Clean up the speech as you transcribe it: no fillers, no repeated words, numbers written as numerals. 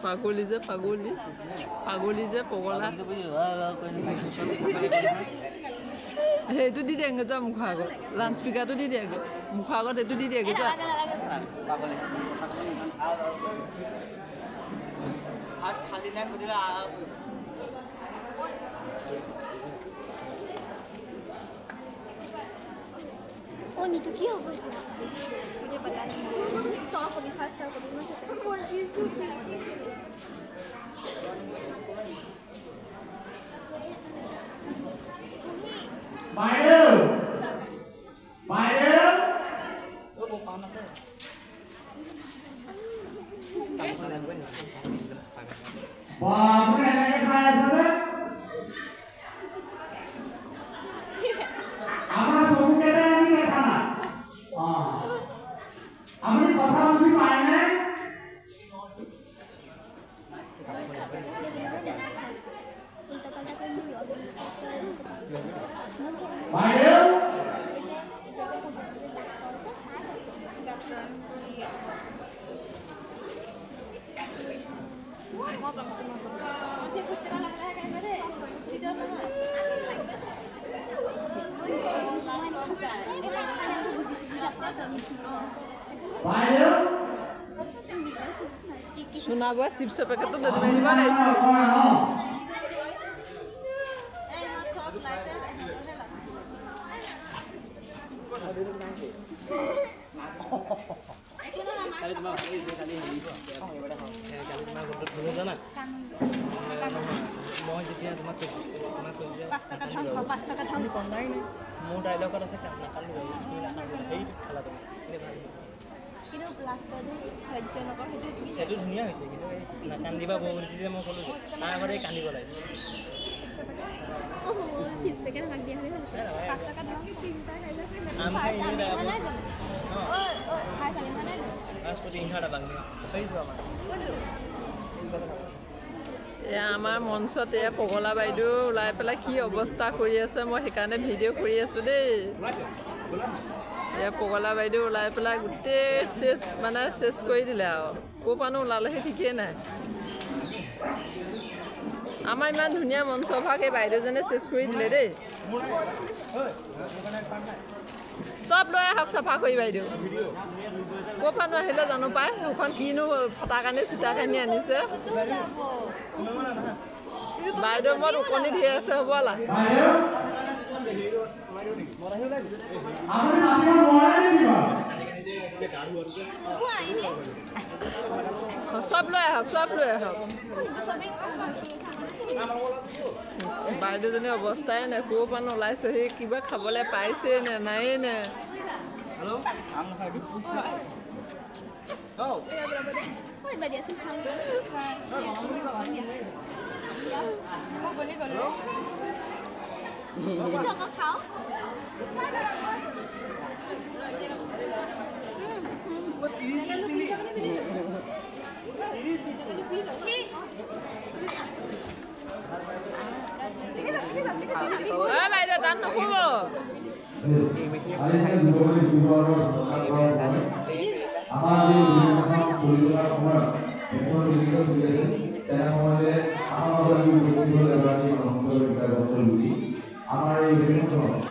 পাগলি যে পাগলি পাগলি যে পগলা সেইটো দি দিয়েগৈ যা মুখৰ আগত লাউড স্পীকাৰটো দি দিয়েগৈ মুখৰ আগত এইটো দি দিয়েগৈ যা ভাত খালি নাই সুধিলে ओ नीतू की हो गई मुझे पता नहीं तो कभी फर्स्ट था कभी मुझे Mail वो पाना है बापरे नाही काय असं আমরা সবুকেটা আমি দেখা না আমি কথা বুঝি পাই না বাইরে শুনাব চিপছৰ পেকেটটো ডেলিভাৰী দিব লাগিছিল মই যেতিয়া তোমাক মোৰ ডাইলগত আছে নাকালি সেইটো খেলা তুমি কিন্তু প্লাষ্টাৰ সহ্য নকৰ সেইটো ধুনীয়া হৈছে কিন্তু নাকান্দিবা বহুত যে মই ক'লোঁ তাৰ আগতে কান্দিব লাগিছে চিপছ পেকেট আমাক দিয়া হ'লে পাঁচ টকা দাম তিনিটা খাইলে আম খাই এনেই বেয়া পাওঁ খাই চালি মানে ৰাজপতি ইহঁত বাংলা সেইটো আমাৰ এয়া আমাৰ মঞ্চত এয়া পগলা বাইদেউ ওলাই পেলাই কি অৱস্থা কৰি আছে মই সেইকাৰণে ভিডিঅ' কৰি আছোঁ দেই এয়া পগলা বাইদেউ ওলাই পেলাই গোটেই ষ্টেজ মানে চেছ কৰি দিলে আৰু ক'ৰ পৰানো ওলালেহে ঠিকেই নাই আমাৰ ইমান ধুনীয়া মঞ্চ ভাগ এই বাইদেউজনে চেছ কৰি দিলে দেই চব লৈ আহক চাফা কৰি বাইদেউ ক'ৰ পৰানো আহিলে জানো পাই সেইখন কিনো ফটা কানি চিতা কানি আনিছে বাইদেউ মই ওকণি ধেৰ আছে হ'বলা চব লৈ আহক বাইদেউজনী অৱস্থাই নাই ক'ৰ পৰা ওলাইছেহি কিবা খাবলৈ পাইছে নে নায়ে নে বাইদেউ তাত নক'ব আমাৰ এই